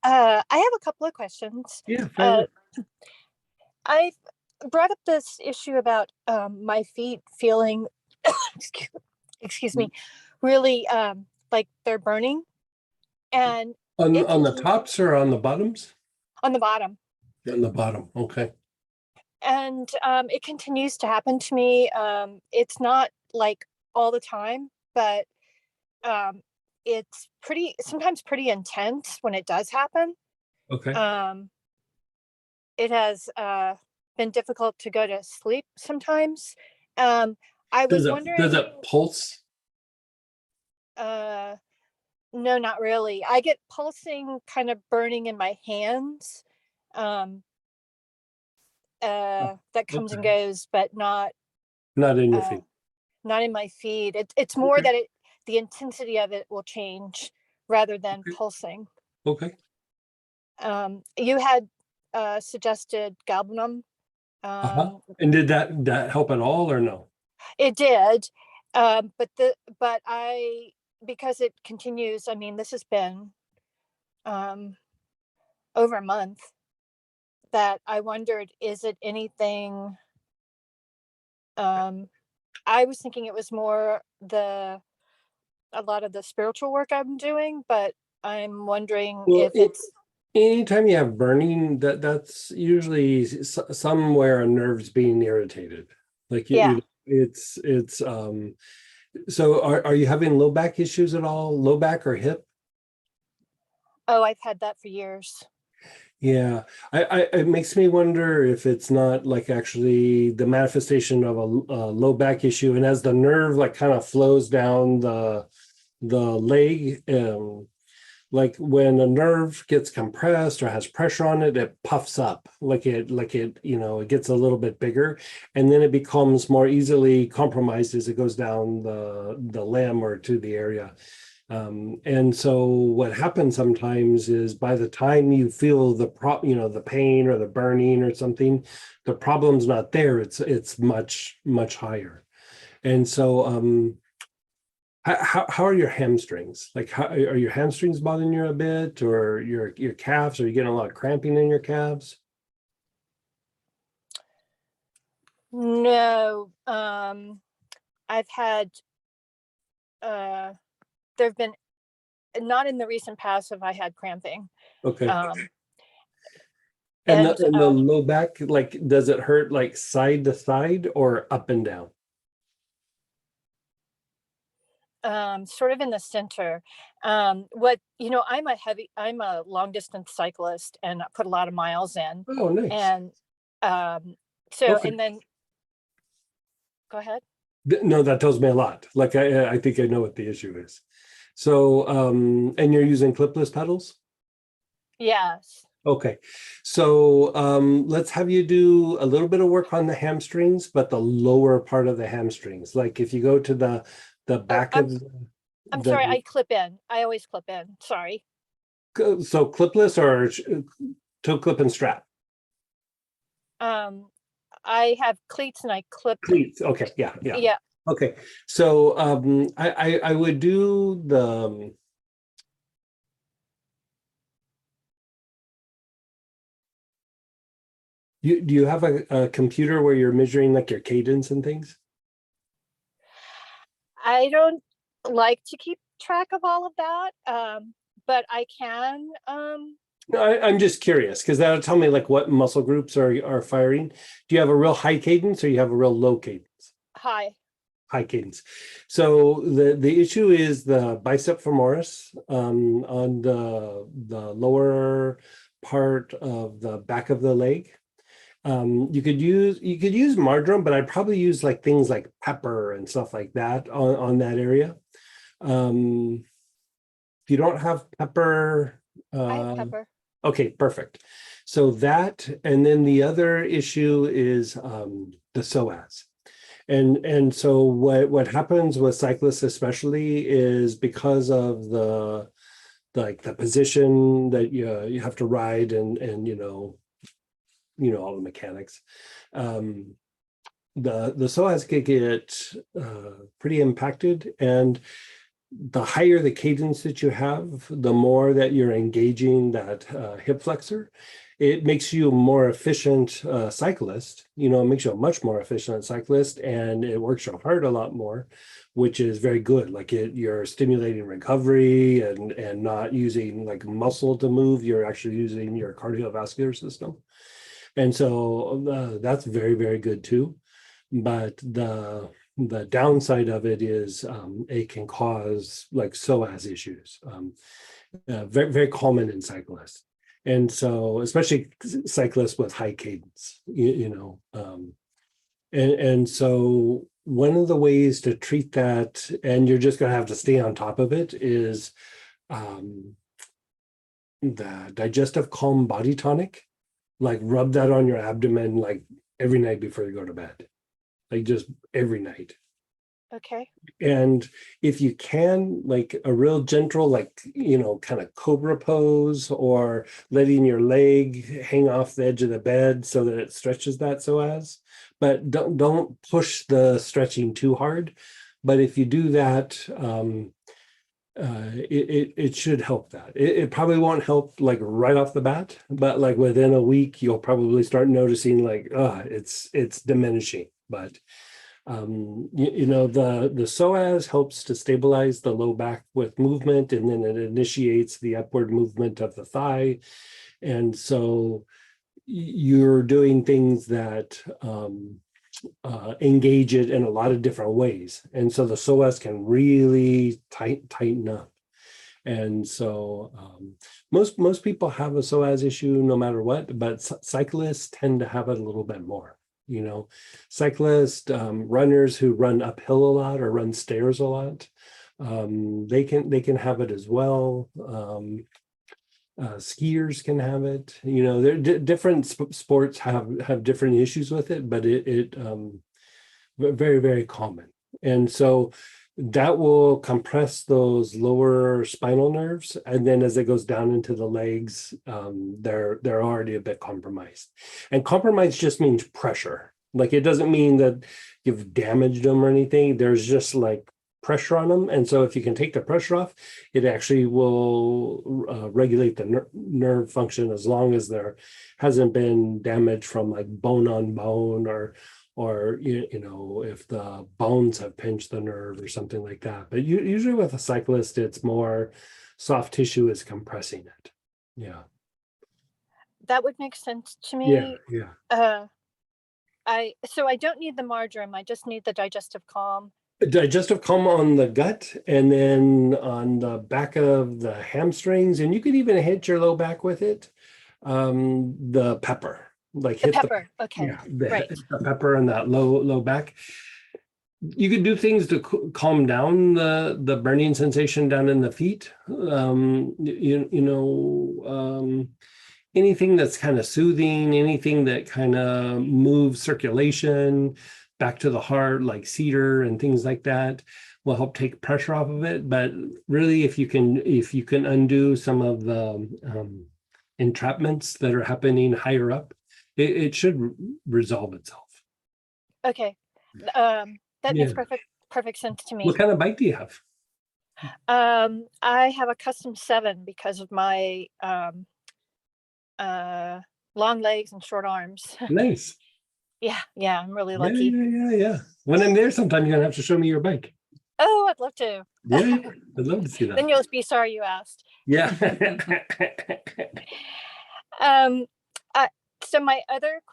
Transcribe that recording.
I have a couple of questions. Yeah, fair Uh, enough. I've brought up this issue about my feet feeling, excuse, excuse me, really like they're burning, and On it on the continues tops or on the bottoms? on the bottom, On the bottom. Okay. and it continues to happen to me. It's not like all the time, but um, it's sometimes pretty intense when it does happen. Okay. Um, it has been difficult to go to sleep sometimes. Um, I Does was it wondering, pulse? uh, no, not really. I get pulsing kind of burning in my hands. Um, Oh, that comes and okay. goes, but Not in your uh, feet. not in my feet. It's more Okay. that the intensity of it will change rather than Okay. pulsing. Okay. You had suggested galbanum. Uh-huh. Um, And did that help at all or no? It did, but I because it continues. I mean, this has been um, over a month. That I wondered, is it anything? Um, I was thinking it was more a lot of the spiritual work I'm doing, but I'm wondering Well, if it's anytime you have burning, that's usually somewhere a nerve's being irritated. Like yeah. it's. So are you having low back issues at all? Low back or hip? Oh, I've had that for years. Yeah, it makes me wonder if it's not like actually the manifestation of a low back issue, and as the nerve like kind of flows down the leg, like when a nerve gets compressed or has pressure on it, it puffs up like it it gets a little bit bigger, and then it becomes more easily compromised as it goes down the limb or to the area. And so what happens sometimes is by the time you feel the pain or the burning or something, the problem's not there. It's much higher. And so how are your hamstrings? Like how are your hamstrings bothering you a bit, or your calves? Are you getting a lot of cramping in your calves? No, I've had uh, there've been not in the recent past have I had cramping. Okay. Um, And and the low back, like, does it hurt like side to side or up and down? Sort of in the center. I'm a long distance cyclist and I put a lot of miles in. Oh, nice. And um, so, Okay. and then go ahead. No, that tells me a lot. Like I think I know what the issue is. So and you're using clipless pedals? Yes. Okay. So let's have you do a little bit of work on the hamstrings, but the lower part of the hamstrings. Like if you go to the Oh, back of I'm sorry. the I clip in. I always clip in. Sorry. so clipless or toe clip and strap. Um, I have cleats and I clip. Cleats. Okay, yeah, yeah. Yeah. Okay. So I would do the do you have a computer where you're measuring like your cadence and things? I don't like to keep track of all of that. But I can. No, I'm just curious because that'll tell me like what muscle groups are firing. Do you have a real high cadence or you have a real low cadence? Hi. High cadence. So the issue is the bicep femoris on the lower part of the back of the leg. You could use marjoram, but I'd probably use like things like pepper and stuff like that on that area. Um, if you don't have pepper, I have uh, pepper. okay, perfect. So that, and then the other issue is the psoas. And so what happens with cyclists especially is because of the like the position that you have to ride and all the mechanics. Um, the psoas could get pretty impacted, and the higher the cadence that you have, the more that you're engaging that hip flexor. It makes you a more efficient cyclist. You know, it makes you a much more efficient cyclist, and it works your heart a lot more, which is very good. Like you're stimulating recovery and not using like muscle to move. You're actually using your cardiovascular system, and so that's very, very good too. But the downside of it is it can cause like psoas issues, very, very common in cyclists. And so, especially cyclists with high cadence, and so one of the ways to treat that, and you're just going to have to stay on top of it, is the Digestive Calm Body Tonic. Like rub that on your abdomen like every night before you go to bed, like just every night. Okay. And if you can, like a real gentle, like, kind of cobra pose, or letting your leg hang off the edge of the bed so that it stretches that psoas, but don't push the stretching too hard. But if you do that, it should help that. It probably won't help like right off the bat, but like within a week, you'll probably start noticing like, it's diminishing. But the psoas helps to stabilize the low back with movement, and then it initiates the upward movement of the thigh. And so you're doing things that engage it in a lot of different ways. And so the psoas can really tighten up. And so most people have a psoas issue no matter what, but cyclists tend to have it a little bit more. Cyclists, runners who run uphill a lot or run stairs a lot, they can have it as well. Skiers can have it. Different sports have different issues with it, but it very, very common. And so that will compress those lower spinal nerves, and then as it goes down into the legs, they're already a bit compromised. And compromise just means pressure. Like it doesn't mean that you've damaged them or anything. There's just like pressure on them, and so if you can take the pressure off, it actually will regulate the nerve function, as long as there hasn't been damage from like bone on bone, or if the bones have pinched the nerve or something like that. But usually with a cyclist, it's more soft tissue is compressing it. Yeah. That would make sense to Yeah. me. Yeah. So I don't need the marjoram. I just need the digestive calm. Digestive calm on the gut, and then on the back of the hamstrings, and you could even hit your low back with it. The pepper, like The hit pepper. Okay. yeah, Right. the pepper and that low back. You could do things to calm down the burning sensation down in the feet. Anything that's kind of soothing, anything that kind of moves circulation back to the heart, like cedar and things like that, will help take pressure off of it. But really, if you can undo some of the entrapments that are happening higher up, it should resolve itself. Okay. That makes Yeah. perfect sense to me. What kind of bike do you have? I have a custom 7 because of my long legs and short arms. Nice. Yeah, I'm really Yeah, lucky. yeah. When I'm there, sometime you're gonna have to show me your bike. Oh, I'd love to. Yeah, I'd love to see that. Then you'll be sorry you asked. Yeah. Um, so my other